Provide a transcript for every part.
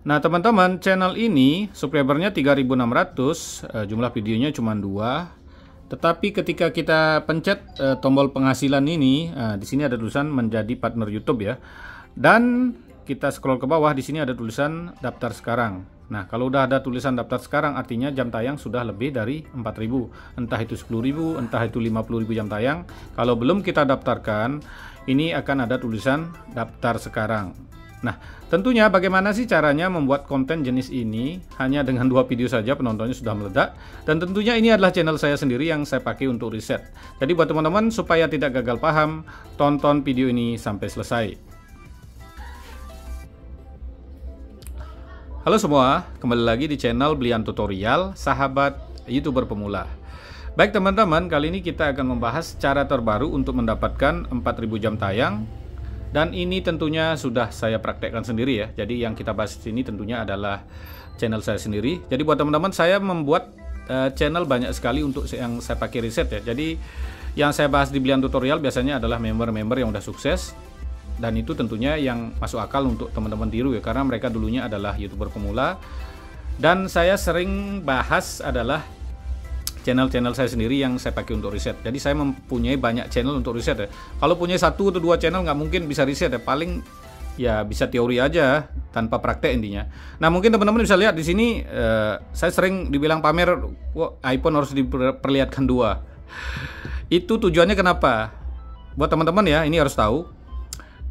Nah teman-teman, channel ini subscribernya 3600, jumlah videonya cuma 2. Tetapi ketika kita pencet tombol penghasilan ini, di sini ada tulisan menjadi partner YouTube ya. Dan kita scroll ke bawah, di sini ada tulisan daftar sekarang. Nah, kalau udah ada tulisan daftar sekarang, artinya jam tayang sudah lebih dari 4000. Entah itu 10.000, entah itu 50.000 jam tayang. Kalau belum kita daftarkan, ini akan ada tulisan daftar sekarang. Nah, tentunya bagaimana sih caranya membuat konten jenis ini? Hanya dengan 2 video saja penontonnya sudah meledak. Dan tentunya ini adalah channel saya sendiri yang saya pakai untuk riset. Jadi buat teman-teman, supaya tidak gagal paham, tonton video ini sampai selesai. Halo semua, kembali lagi di channel Blian Tutorial, sahabat YouTuber pemula. Baik teman-teman, kali ini kita akan membahas cara terbaru untuk mendapatkan 4000 jam tayang. Dan ini tentunya sudah saya praktekkan sendiri ya. Jadi yang kita bahas di sini tentunya adalah channel saya sendiri. Jadi buat teman-teman, saya membuat channel banyak sekali untuk yang saya pakai riset ya. Jadi yang saya bahas di Blian Tutorial biasanya adalah member-member yang udah sukses. Dan itu tentunya yang masuk akal untuk teman-teman tiru ya, karena mereka dulunya adalah YouTuber pemula. Dan saya sering bahas adalah channel-channel saya sendiri yang saya pakai untuk riset. Jadi saya mempunyai banyak channel untuk riset ya. Kalau punya 1 atau 2 channel nggak mungkin bisa riset ya. Paling ya bisa teori aja tanpa praktek intinya. Nah mungkin teman-teman bisa lihat di sini saya sering dibilang pamer, wah, iPhone harus diperlihatkan 2. Itu tujuannya kenapa? Buat teman-teman ya, ini harus tahu.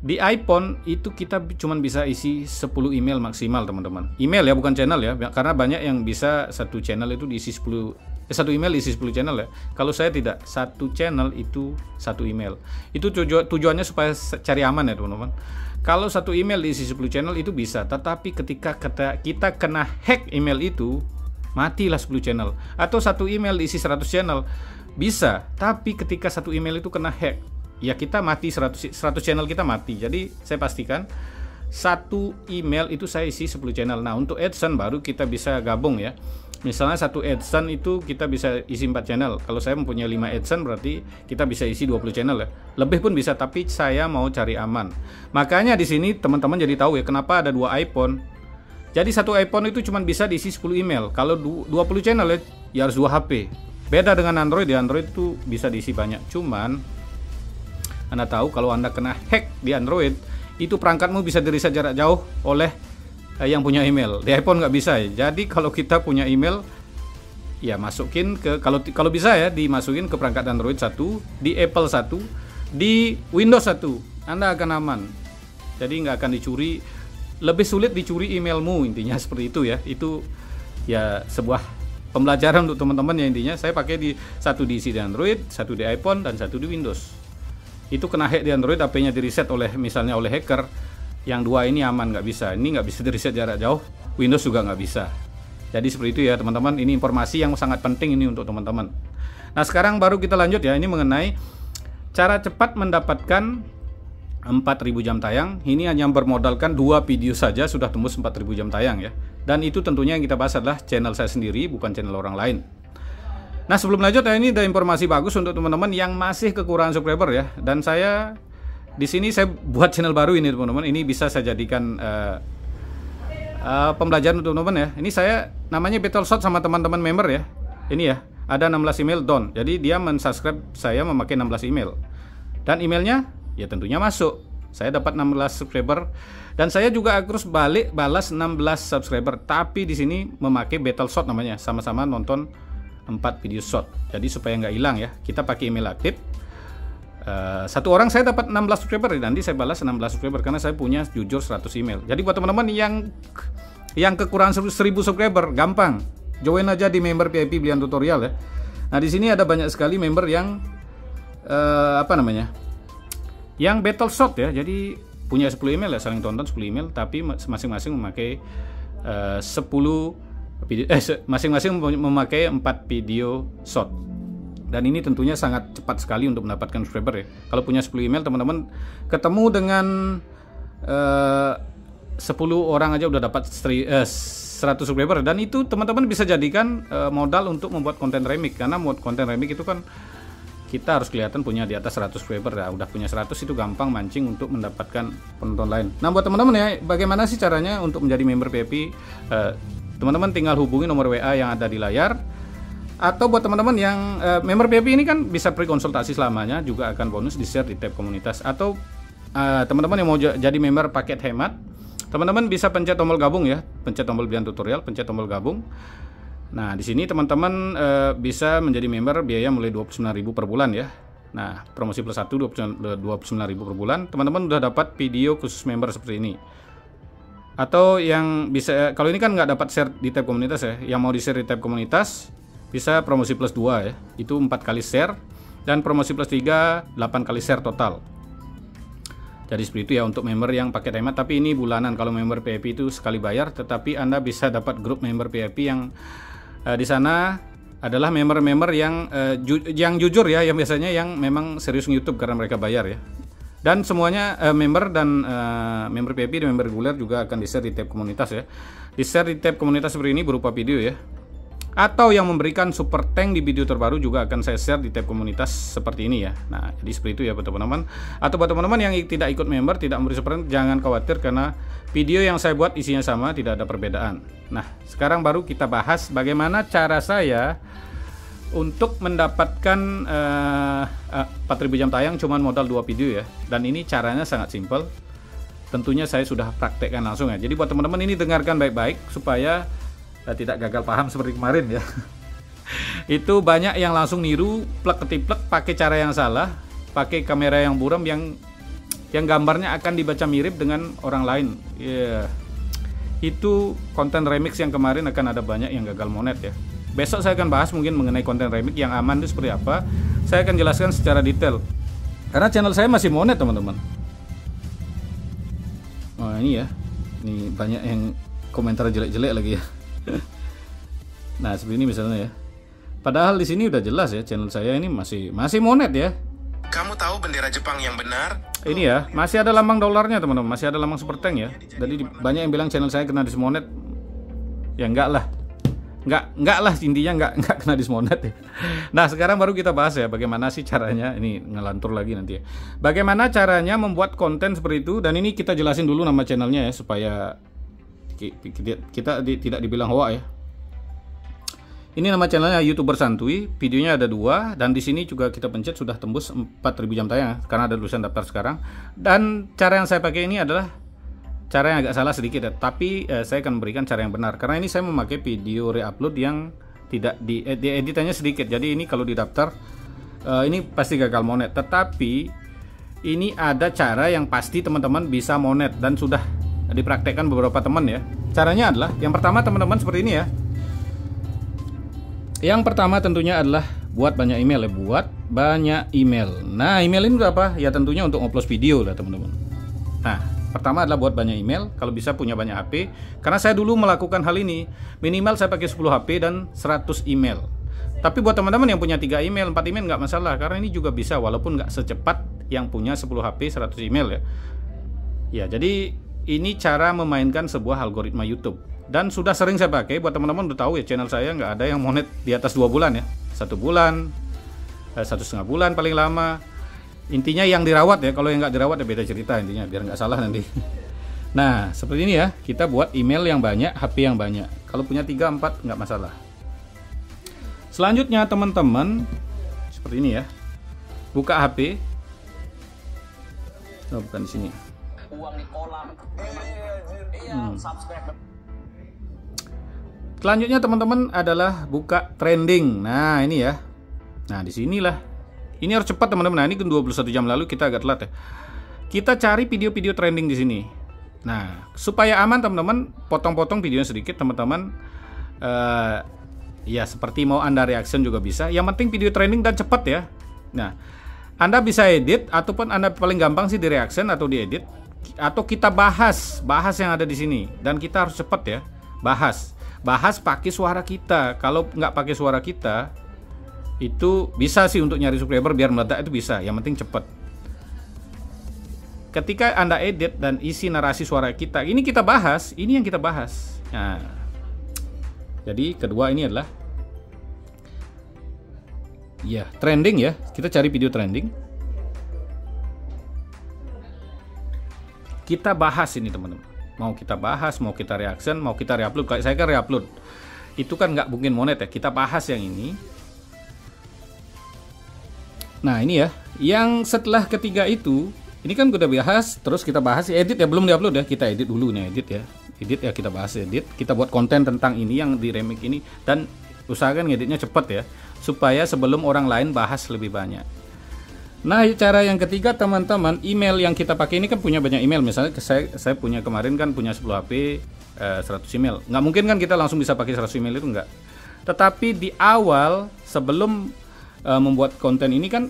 Di iPhone itu kita cuma bisa isi 10 email maksimal teman-teman. Email ya, bukan channel ya. Karena banyak yang bisa satu channel itu diisi 1 email isi 10 channel ya. Kalau saya tidak, 1 channel itu 1 email. Itu tujuannya supaya cari aman ya teman-teman. Kalau 1 email diisi 10 channel itu bisa, tetapi ketika kita kena hack email itu, matilah 10 channel. Atau 1 email diisi 100 channel bisa, tapi ketika 1 email itu kena hack, ya kita mati, 100 channel kita mati. Jadi saya pastikan 1 email itu saya isi 10 channel. Nah untuk AdSense baru kita bisa gabung ya. Misalnya 1 AdSense itu kita bisa isi 4 channel. Kalau saya mempunyai 5 AdSense berarti kita bisa isi 20 channel ya. Lebih pun bisa, tapi saya mau cari aman. Makanya di sini teman-teman jadi tahu ya kenapa ada 2 iPhone. Jadi 1 iPhone itu cuma bisa diisi 10 email. Kalau 20 channel ya harus 2 HP. Beda dengan Android, di Android itu bisa diisi banyak. Cuman Anda tahu kalau Anda kena hack di Android, itu perangkatmu bisa di-reset jarak jauh oleh yang punya email. Di iPhone nggak bisa ya. Jadi kalau kita punya email, ya masukin ke, kalau bisa ya, dimasukin ke perangkat Android 1, di Apple 1, di Windows 1, Anda akan aman. Jadi nggak akan dicuri. Lebih sulit dicuri emailmu, intinya seperti itu ya. Itu ya sebuah pembelajaran untuk teman-teman ya intinya. Saya pakai di 1 diisi di Android, 1 di iPhone, dan 1 di Windows. Itu kena hack di Android, HP-nya di reset misalnya oleh hacker. Yang 2 ini aman, nggak bisa. Ini nggak bisa di reset jarak jauh. Windows juga nggak bisa. Jadi seperti itu ya teman-teman. Ini informasi yang sangat penting ini untuk teman-teman. Nah sekarang baru kita lanjut ya. Ini mengenai cara cepat mendapatkan 4000 jam tayang. Ini hanya bermodalkan 2 video saja sudah tembus 4000 jam tayang ya. Dan itu tentunya yang kita bahas adalah channel saya sendiri, bukan channel orang lain. Nah sebelum lanjut ya, ini ada informasi bagus untuk teman-teman yang masih kekurangan subscriber ya. Dan saya di sini saya buat channel baru ini teman-teman. Ini bisa saya jadikan pembelajaran untuk teman-teman ya. Ini saya namanya Battle Shot sama teman-teman member ya. Ini ya, ada 16 email down. Jadi dia mensubscribe saya memakai 16 email. Dan emailnya ya tentunya masuk. Saya dapat 16 subscriber dan saya juga harus balas 16 subscriber. Tapi di sini memakai Battle Shot namanya, sama-sama nonton 4 video shot. Jadi supaya nggak hilang ya, kita pakai email aktif. 1 orang saya dapat 16 subscriber, nanti saya balas 16 subscriber karena saya punya jujur 100 email. Jadi buat teman-teman yang kekurangan 1000 subscriber, gampang. Join aja di member VIP Blian Tutorial ya. Nah, di sini ada banyak sekali member yang yang battle shot ya. Jadi punya 10 email ya, saling tonton 10 email, tapi masing-masing memakai 10 video, masing-masing memakai 4 video shot. Dan ini tentunya sangat cepat sekali untuk mendapatkan subscriber ya. Kalau punya 10 email teman-teman ketemu dengan 10 orang aja udah dapat 100 subscriber. Dan itu teman-teman bisa jadikan modal untuk membuat konten remix. Karena konten remix itu kan kita harus kelihatan punya di atas 100 subscriber. Ya, udah punya 100 itu gampang mancing untuk mendapatkan penonton lain. Nah, buat teman-teman ya, bagaimana sih caranya untuk menjadi member VIP? Teman-teman tinggal hubungi nomor WA yang ada di layar. Atau buat teman-teman yang member VIP ini kan bisa free konsultasi selamanya, juga akan bonus di share di tab komunitas. Atau teman-teman yang mau jadi member paket hemat, teman-teman bisa pencet tombol gabung ya, pencet tombol Blian Tutorial, pencet tombol gabung. Nah, di sini teman-teman bisa menjadi member biaya mulai 29.000 per bulan ya. Nah, promosi plus 1 29.000 per bulan. Teman-teman udah dapat video khusus member seperti ini. Atau yang bisa, kalau ini kan nggak dapat share di tab komunitas ya. Yang mau di-share di tab komunitas bisa promosi plus 2 ya. Itu 4 kali share, dan promosi plus 3 8 kali share total. Jadi seperti itu ya untuk member yang paket hemat, tapi ini bulanan. Kalau member VIP itu sekali bayar, tetapi Anda bisa dapat grup member VIP yang di sana adalah member-member yang jujur ya, yang biasanya yang memang serius YouTube karena mereka bayar ya. Dan semuanya member dan member VIP dan member reguler juga akan di-share di tab komunitas ya. Di-share di tab komunitas seperti ini berupa video ya. Atau yang memberikan super tank di video terbaru juga akan saya share di tab komunitas seperti ini ya. Nah, jadi seperti itu ya buat teman-teman. Atau buat teman-teman yang tidak ikut member, tidak memberi super tank, jangan khawatir karena video yang saya buat isinya sama, tidak ada perbedaan. Nah, sekarang baru kita bahas bagaimana cara saya untuk mendapatkan 4.000 jam tayang cuman modal 2 video ya. Dan ini caranya sangat simpel. Tentunya saya sudah praktekkan langsung ya. Jadi buat teman-teman ini dengarkan baik-baik supaya tidak gagal paham seperti kemarin ya. Itu banyak yang langsung niru, plek ketiplek, pakai cara yang salah, pakai kamera yang buram yang gambarnya akan dibaca mirip dengan orang lain. Itu konten remix yang kemarin akan ada banyak yang gagal monet ya. Besok saya akan bahas mungkin mengenai konten remix yang aman itu seperti apa. Saya akan jelaskan secara detail. Karena channel saya masih monet teman-teman. Wah ini ya, ini banyak yang komentar jelek-jelek lagi ya. Nah seperti ini misalnya ya. Padahal di sini udah jelas ya channel saya ini masih monet ya. Kamu tahu bendera Jepang yang benar? Ini ya, masih ada lambang dolarnya teman-teman, masih ada lambang super tank ya. Jadi banyak yang bilang channel saya kena dismonet. Ya enggak lah. Enggak lah, intinya enggak kena dismonet ya. Nah, sekarang baru kita bahas ya bagaimana sih caranya. Ini ngelantur lagi nanti ya. Bagaimana caranya membuat konten seperti itu, dan ini kita jelasin dulu nama channelnya ya supaya kita tidak dibilang hoa ya. Ini nama channelnya YouTuber Santuy, videonya ada 2, dan di sini juga kita pencet sudah tembus 4.000 jam tayang karena ada tulisan daftar sekarang. Dan cara yang saya pakai ini adalah cara yang agak salah sedikit ya, tapi saya akan memberikan cara yang benar karena ini saya memakai video reupload yang tidak editannya sedikit. Jadi ini kalau didaftar ini pasti gagal monet, tetapi ini ada cara yang pasti teman-teman bisa monet dan sudah dipraktekkan beberapa teman ya. Caranya adalah yang pertama teman-teman seperti ini ya. Yang pertama tentunya adalah buat banyak email ya, buat banyak email. Nah, email ini apa? Ya tentunya untuk upload video lah teman-teman. Nah, pertama adalah buat banyak email, kalau bisa punya banyak HP. Karena saya dulu melakukan hal ini, minimal saya pakai 10 HP dan 100 email. Tapi buat teman-teman yang punya 3 email, 4 email nggak masalah, karena ini juga bisa walaupun nggak secepat yang punya 10 HP, 100 email ya. Ya, jadi ini cara memainkan sebuah algoritma YouTube. Dan sudah sering saya pakai, buat teman-teman udah tahu ya channel saya nggak ada yang monet di atas 2 bulan ya. 1 bulan, 1,5 bulan paling lama. Intinya yang dirawat ya, kalau yang nggak dirawat ya beda cerita intinya, biar nggak salah nanti. Nah, seperti ini ya, kita buat email yang banyak, HP yang banyak. Kalau punya 3, 4 nggak masalah. Selanjutnya teman-teman, seperti ini ya. Buka HP. Oh, bukan di sini. Uang di kolam. Subscribe. Selanjutnya teman-teman adalah buka trending. Nah, ini ya. Nah, di sinilah. Ini harus cepat teman-teman. Nah, ini kan 21 jam lalu kita agak telat ya. Kita cari video-video trending di sini. Nah, supaya aman teman-teman, potong-potong videonya sedikit teman-teman. Ya, seperti mau Anda reaction juga bisa. Yang penting video trending dan cepat ya. Nah, Anda bisa edit ataupun Anda paling gampang sih di reaction atau diedit atau kita bahas yang ada di sini, dan kita harus cepat ya. Bahas pakai suara kita. Kalau nggak pakai suara kita itu bisa sih untuk nyari subscriber biar meledak, itu bisa, yang penting cepat. Ketika Anda edit dan isi narasi suara kita, ini kita bahas, ini yang kita bahas. Nah, jadi kedua ini adalah Ya, trending ya. Kita cari video trending. Kita bahas ini teman-teman. Mau kita bahas, mau kita reaction, mau kita reupload. Kayak saya kan reupload. Itu kan nggak mungkin monet ya. Kita bahas yang ini. Nah ini ya. Yang setelah ketiga itu, ini kan udah bahas. Terus kita bahas edit ya, belum diupload ya. Kita edit dulu nih, edit ya. Edit ya, kita bahas edit. Kita buat konten tentang ini yang di remake ini. Dan usahakan ngeditnya cepat ya, supaya sebelum orang lain bahas lebih banyak. Nah, cara yang ketiga teman-teman, email yang kita pakai ini kan punya banyak email. Misalnya saya punya kemarin kan punya 10 HP 100 email. Nggak mungkin kan kita langsung bisa pakai 100 email itu, enggak. Tetapi di awal sebelum membuat konten ini kan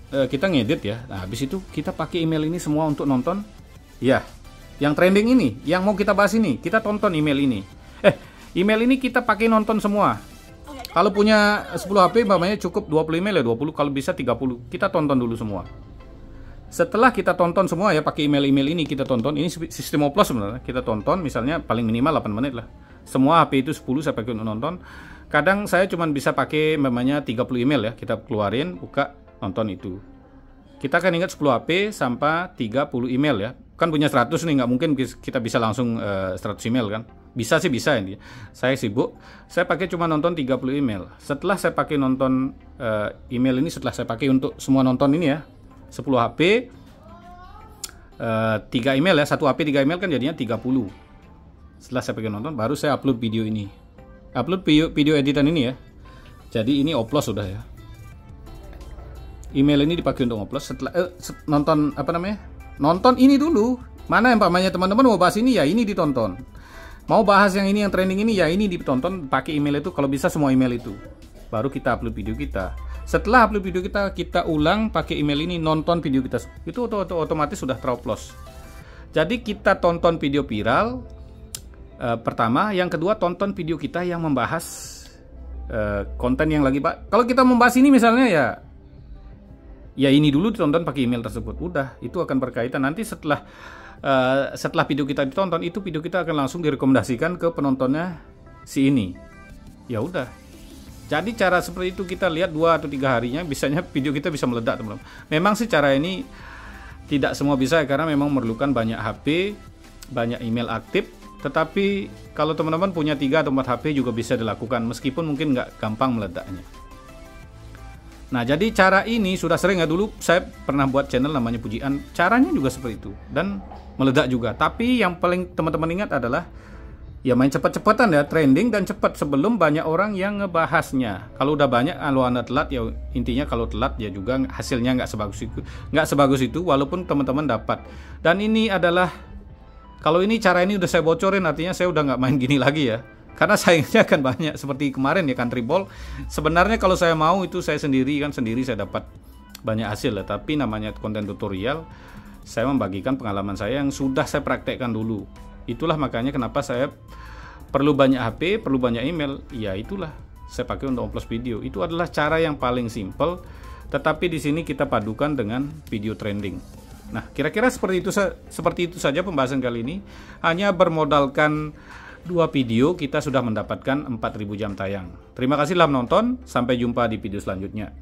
kita ngedit ya. Nah, habis itu kita pakai email ini semua untuk nonton. Ya, yang trending ini, yang mau kita bahas ini, kita tonton email ini. Email ini kita pakai nonton semua. Kalau punya 10 HP umpamanya cukup 20 email ya, 20, kalau bisa 30. Kita tonton dulu semua. Setelah kita tonton semua ya, pakai email-email ini kita tonton. Ini sistem oplos sebenarnya. Kita tonton misalnya paling minimal 8 menit lah. Semua HP itu 10 saya pakai untuk nonton. Kadang saya cuma bisa pakai namanya 30 email ya. Kita keluarin, buka, nonton itu. Kita kan ingat 10 HP sampai 30 email ya. Kan punya 100 nih, nggak mungkin kita bisa langsung 100 email kan. Bisa sih, bisa ini. Saya sibuk, saya pakai cuma nonton 30 email. Setelah saya pakai nonton email ini, setelah saya pakai untuk semua nonton ini ya, 10 HP 3 email ya, 1 HP 3 email kan jadinya 30. Setelah saya pakai nonton, baru saya upload video ini. Upload video editan ini ya. Jadi ini oplos sudah ya. Email ini dipakai untuk oplos. Setelah nonton apa namanya? Nonton ini dulu. Mana yang pamannya teman-teman mau bahas ini ya, ini ditonton. Mau bahas yang ini, yang trending ini ya, ini ditonton pakai email itu, kalau bisa semua email itu. Baru kita upload video kita. Setelah upload video kita ulang pakai email ini, nonton video kita. Itu otomatis sudah teroplos. Jadi kita tonton video viral pertama, yang kedua tonton video kita yang membahas konten yang lagi Pak. Kalau kita membahas ini misalnya ya ini dulu ditonton pakai email tersebut. Udah, itu akan berkaitan nanti setelah video kita ditonton, itu video kita akan langsung direkomendasikan ke penontonnya si ini. Ya udah. Jadi cara seperti itu kita lihat 2 atau 3 harinya, bisanya video kita bisa meledak teman-teman. Memang sih cara ini tidak semua bisa karena memang memerlukan banyak HP, banyak email aktif. Tetapi kalau teman-teman punya 3 atau 4 HP juga bisa dilakukan, meskipun mungkin nggak gampang meledaknya. Nah, jadi cara ini sudah sering ya, dulu saya pernah buat channel namanya Pujian. Caranya juga seperti itu dan meledak juga. Tapi yang paling teman-teman ingat adalah ya main cepat-cepatan ya, trending dan cepat sebelum banyak orang yang ngebahasnya. Kalau udah banyak, kalau Anda telat ya, intinya kalau telat ya juga hasilnya nggak sebagus itu walaupun teman-teman dapat. Dan ini adalah, kalau ini cara ini udah saya bocorin, artinya saya udah nggak main gini lagi ya. Karena sayangnya kan banyak seperti kemarin ya, Country Ball. Sebenarnya kalau saya mau itu saya sendiri saya dapat banyak hasil ya. Tapi namanya konten tutorial, saya membagikan pengalaman saya yang sudah saya praktekkan dulu. Itulah makanya kenapa saya perlu banyak HP, perlu banyak email. Ya itulah saya pakai untuk upload video. Itu adalah cara yang paling simple. Tetapi di sini kita padukan dengan video trending. Nah, kira-kira seperti itu saja pembahasan kali ini. Hanya bermodalkan 2 video kita sudah mendapatkan 4.000 jam tayang. Terima kasih telah menonton. Sampai jumpa di video selanjutnya.